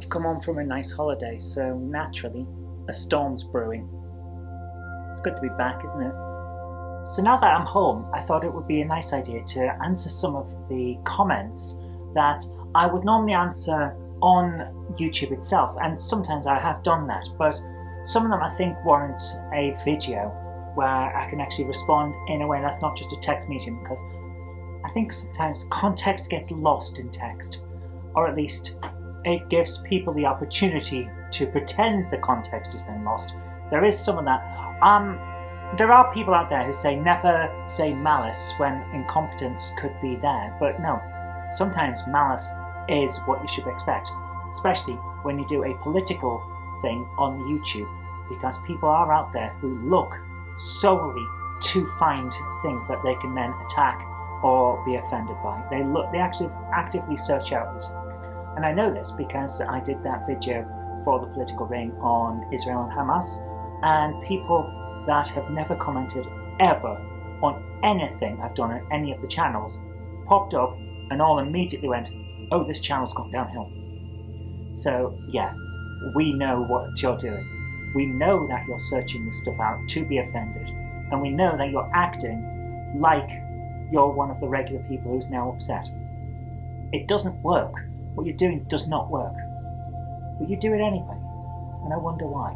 I've come home from a nice holiday, so naturally, a storm's brewing. It's good to be back, isn't it? So now that I'm home, I thought it would be a nice idea to answer some of the comments that I would normally answer on YouTube itself, and sometimes I have done that, but some of them I think warrant a video where I can actually respond in a way that's not just a text medium, because I think sometimes context gets lost in text, or at least it gives people the opportunity to pretend the context has been lost. There is some of that. There are people out there who say never say malice when incompetence could be there, but no, sometimes malice is what you should expect, especially when you do a political thing on YouTube, because people are out there who look solely to find things that they can then attack or be offended by. They actually actively search out it. And I know this because I did that video for the political ring on Israel and Hamas, and people that have never commented ever on anything I've done on any of the channels popped up and all immediately went, oh, this channel's gone downhill. So yeah, we know what you're doing. We know that you're searching this stuff out to be offended, and we know that you're acting like you're one of the regular people who's now upset. It doesn't work. What you're doing does not work. But you do it anyway, and I wonder why.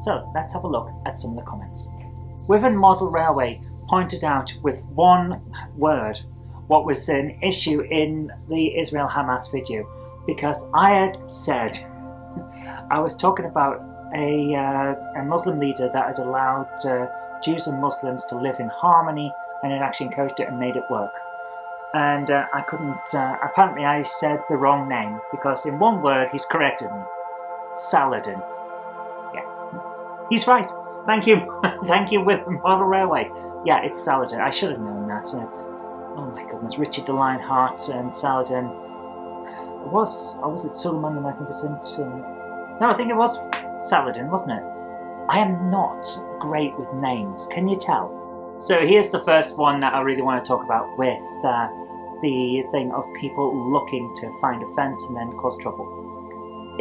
So let's have a look at some of the comments. Wiven Model Railway pointed out with one word what was an issue in the Israel-Hamas video, because I had said, I was talking about a Muslim leader that had allowed Jews and Muslims to live in harmony, and had actually encouraged it and made it work. And I couldn't, apparently I said the wrong name, because in one word he's corrected me. Saladin. Yeah, he's right. Thank you. Thank you, with Model Railway. Yeah, it's Saladin. I should have known that. Oh my goodness, Richard the Lionheart and Saladin. Or was it Suleiman the Magnificent? No, I think it was Saladin, wasn't it? I am not great with names, can you tell? So here's the first one that I really want to talk about, with the thing of people looking to find offence and then cause trouble.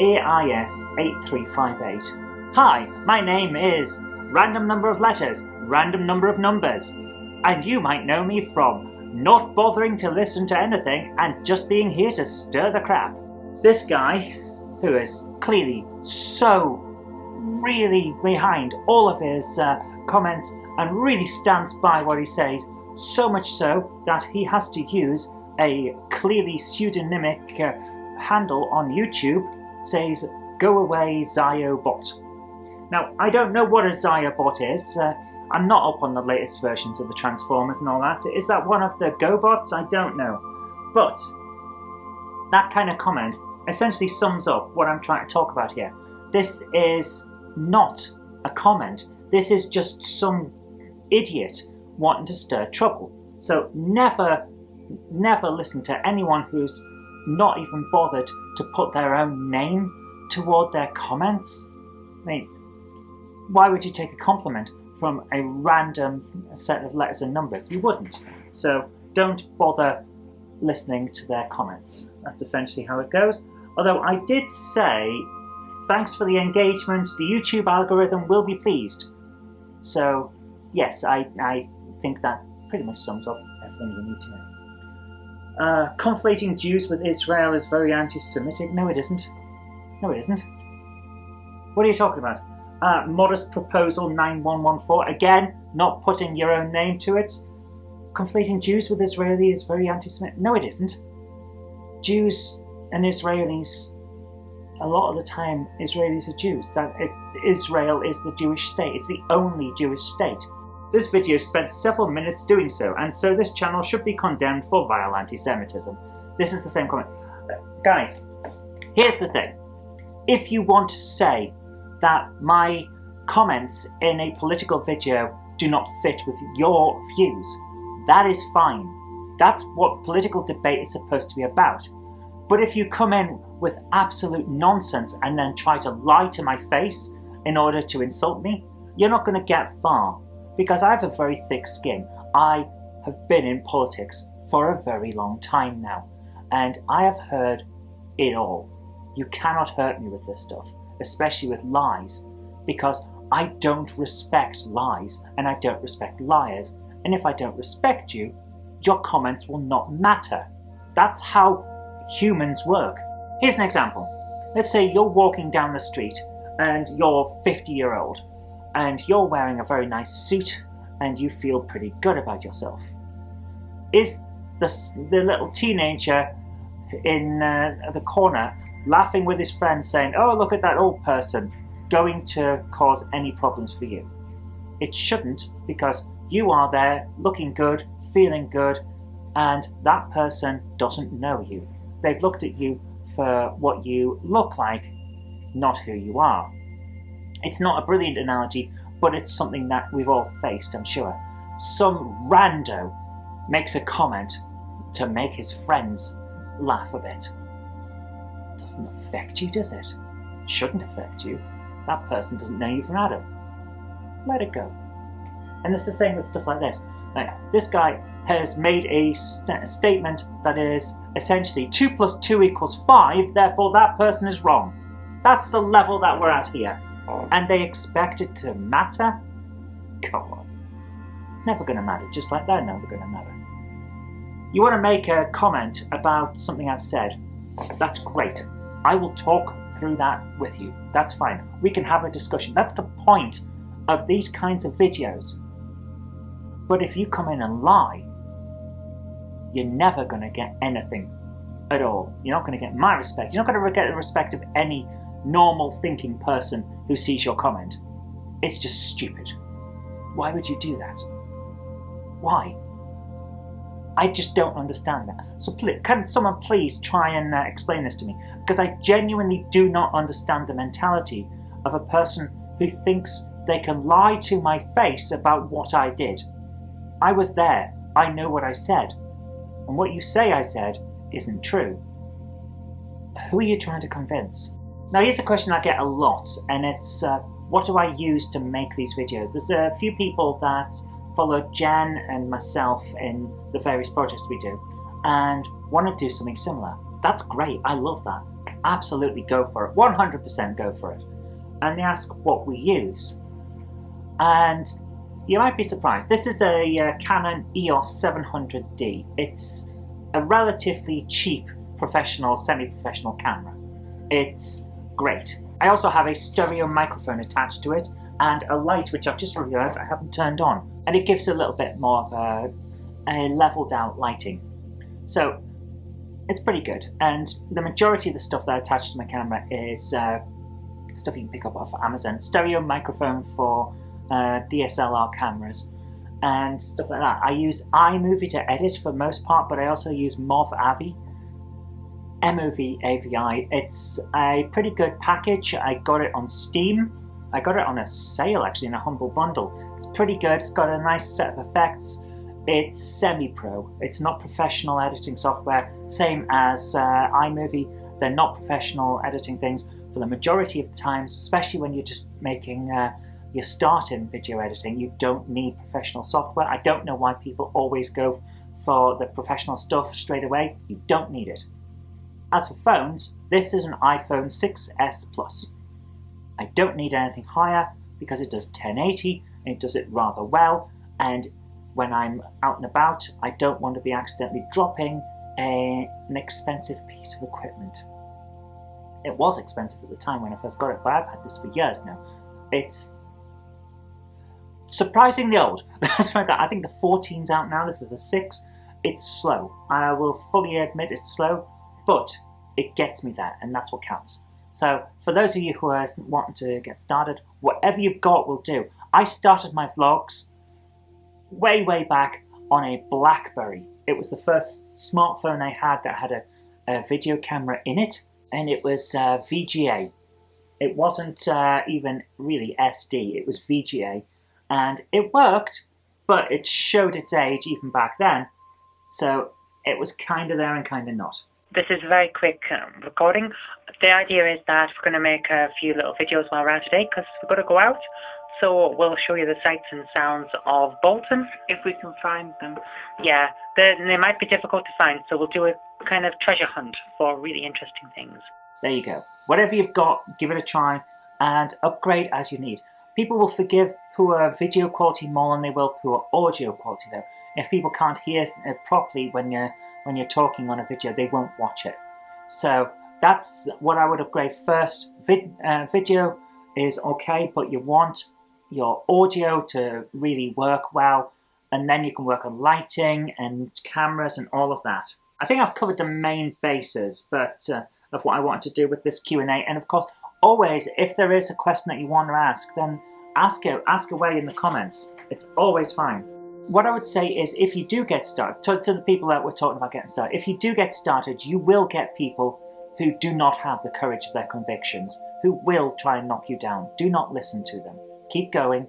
AIS8358. Hi, my name is random number of letters, random number of numbers, and you might know me from not bothering to listen to anything and just being here to stir the crap. This guy, who is clearly so really behind all of his comments and really stands by what he says, so much so that he has to use a clearly pseudonymic handle on YouTube, says, "Go away, Ziobot." Now, I don't know what a Ziobot is. I'm not up on the latest versions of the Transformers and all that. Is that one of the GoBots? I don't know. But that kind of comment essentially sums up what I'm trying to talk about here. This is not a comment. This is just some idiot wanting to stir trouble. So never listen to anyone who's not even bothered to put their own name toward their comments. I mean, why would you take a compliment from a random set of letters and numbers? You wouldn't. So don't bother listening to their comments. That's essentially how it goes. Although I did say, thanks for the engagement, the YouTube algorithm will be pleased. So yes, I think that pretty much sums up everything you need to know. Conflating Jews with Israel is very anti-Semitic. No, it isn't. No, it isn't. What are you talking about? Modest Proposal 9114. Again, not putting your own name to it. Conflating Jews with Israeli is very anti-Semitic. No, it isn't. Jews and Israelis, a lot of the time, Israelis are Jews. Israel is the Jewish state. It's the only Jewish state. This video spent several minutes doing so, and so this channel should be condemned for vile anti-Semitism. This is the same comment. Guys, here's the thing. If you want to say that my comments in a political video do not fit with your views, that is fine. That's what political debate is supposed to be about. But if you come in with absolute nonsense and then try to lie to my face in order to insult me, you're not going to get far. Because I have a very thick skin. I have been in politics for a very long time now, and I have heard it all. You cannot hurt me with this stuff, especially with lies, because I don't respect lies and I don't respect liars. And if I don't respect you, your comments will not matter. That's how humans work. Here's an example. Let's say you're walking down the street and you're 50-year-old and you're wearing a very nice suit and you feel pretty good about yourself. Is the little teenager in the corner laughing with his friends saying, "Oh, look at that old person," going to cause any problems for you? It shouldn't, because you are there looking good, feeling good, and that person doesn't know you. They've looked at you for what you look like, not who you are. It's not a brilliant analogy, but it's something that we've all faced, I'm sure. Some rando makes a comment to make his friends laugh a bit. Doesn't affect you, does it? Shouldn't affect you. That person doesn't know you from Adam. Let it go. And it's the same with stuff like this. Like, this guy has made a statement that is essentially 2 + 2 = 5, therefore that person is wrong. That's the level that we're at here. And they expect it to matter? Come on. It's never going to matter, just like they're never going to matter. You want to make a comment about something I've said? That's great. I will talk through that with you. That's fine. We can have a discussion. That's the point of these kinds of videos. But if you come in and lie, you're never going to get anything at all. You're not going to get my respect. You're not going to get the respect of any normal thinking person who sees your comment. It's just stupid. Why would you do that? Why? I just don't understand that. So can someone please try and explain this to me? Because I genuinely do not understand the mentality of a person who thinks they can lie to my face about what I did. I was there. I know what I said. And what you say I said isn't true. Who are you trying to convince? Now here's a question I get a lot, and it's what do I use to make these videos? There's a few people that follow Jen and myself in the various projects we do and want to do something similar. That's great. I love that. Absolutely go for it. 100% go for it. And they ask what we use. And you might be surprised. This is a Canon EOS 700D. It's a relatively cheap professional, semi-professional camera. It's great. I also have a stereo microphone attached to it and a light which I've just realised I haven't turned on. And it gives a little bit more of a leveled out lighting. So it's pretty good. And the majority of the stuff that I attach to my camera is stuff you can pick up off Amazon. Stereo microphone for DSLR cameras and stuff like that. I use iMovie to edit for the most part, but I also use Movavi. Movavi. It's a pretty good package. I got it on Steam. I got it on a sale actually in a humble bundle. It's pretty good. It's got a nice set of effects. It's semi-pro. It's not professional editing software. Same as iMovie. They're not professional editing things for the majority of the times, especially when you're just making your start in video editing. You don't need professional software. I don't know why people always go for the professional stuff straight away. You don't need it. As for phones, this is an iPhone 6s Plus. I don't need anything higher because it does 1080 and it does it rather well, and when I'm out and about I don't want to be accidentally dropping an expensive piece of equipment. It was expensive at the time when I first got it, but I've had this for years now. It's surprisingly old. That's right. I think the 14's out now. This is a 6. It's slow. I will fully admit it's slow, but it gets me there, and that's what counts. So for those of you who are wanting to get started, whatever you've got will do. I started my vlogs way back on a BlackBerry. It was the first smartphone I had that had a video camera in it, and it was VGA. It wasn't even really SD, it was VGA. And it worked, but it showed its age even back then. So it was kind of there and kind of not. This is a very quick recording. The idea is that we're going to make a few little videos while we're out today because we're going to go out. So we'll show you the sights and sounds of Bolton, if we can find them. Yeah, they might be difficult to find, so we'll do a kind of treasure hunt for really interesting things. There you go. Whatever you've got, give it a try and upgrade as you need. People will forgive poor video quality more than they will poor audio quality though. If people can't hear it properly when you're talking on a video, they won't watch it. So that's what I would upgrade first. Video is okay, but you want your audio to really work well, and then you can work on lighting and cameras and all of that. I think I've covered the main bases of what I wanted to do with this Q&A, and of course, always, if there is a question that you want to ask, then ask away in the comments. It's always fine. What I would say is, if you do get started, to the people that we're talking about getting started, if you do get started, you will get people who do not have the courage of their convictions, who will try and knock you down. Do not listen to them. Keep going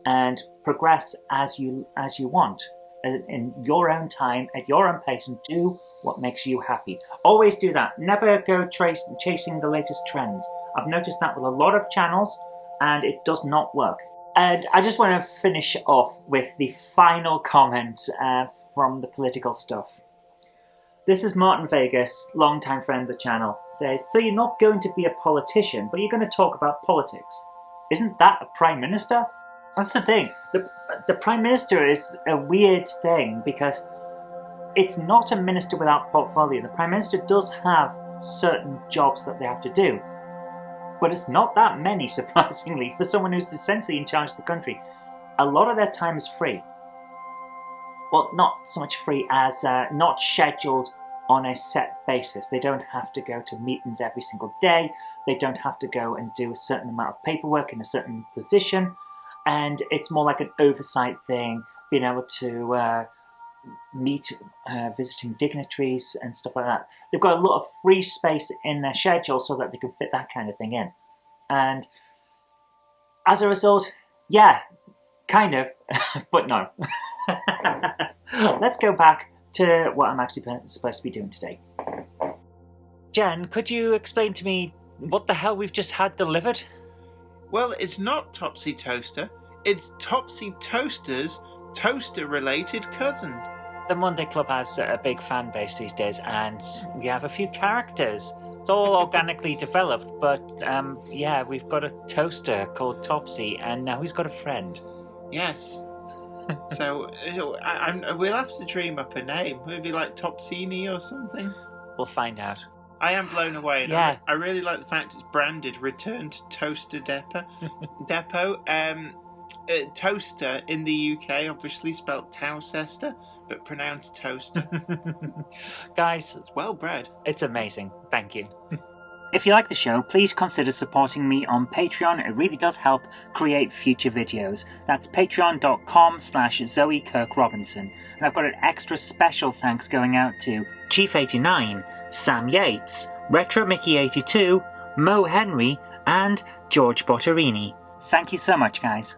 and progress as you want. In your own time, at your own pace, and do what makes you happy. Always do that. Never go chasing the latest trends. I've noticed that with a lot of channels, and it does not work. And I just want to finish off with the final comment from the political stuff. This is Martin Vegas, longtime friend of the channel, says, so you're not going to be a politician, but you're going to talk about politics. Isn't that a Prime Minister? That's the thing. The Prime Minister is a weird thing because it's not a minister without portfolio. The Prime Minister does have certain jobs that they have to do, but it's not that many, surprisingly, for someone who's essentially in charge of the country. A lot of their time is free. Well, not so much free as not scheduled on a set basis. They don't have to go to meetings every single day. They don't have to go and do a certain amount of paperwork in a certain position. And it's more like an oversight thing, being able to meet visiting dignitaries and stuff like that. They've got a lot of free space in their schedule so that they can fit that kind of thing in. And as a result, yeah, kind of, but no. Let's go back to what I'm actually supposed to be doing today. Jen, could you explain to me what the hell we've just had delivered? Well, it's not Topsy Toaster. It's Topsy Toaster's toaster-related cousin. The Monday Club has a big fan base these days, and we have a few characters. It's all organically developed, but yeah, we've got a toaster called Topsy, and now he's got a friend. Yes. So we'll have to dream up a name. Maybe like Topsini or something. We'll find out. I am blown away. Yeah. I really like the fact it's branded Return to Toaster Depot. Toaster in the UK, obviously spelled Towcester, but pronounced toaster. Guys, it's well bred. It's amazing. Thank you. If you like the show, please consider supporting me on Patreon. It really does help create future videos. That's patreon.com/Zoe Kirk-Robinson. And I've got an extra special thanks going out to Chief89, Sam Yates, Retro Mickey82, Mo Henry, and George Botterini. Thank you so much, guys.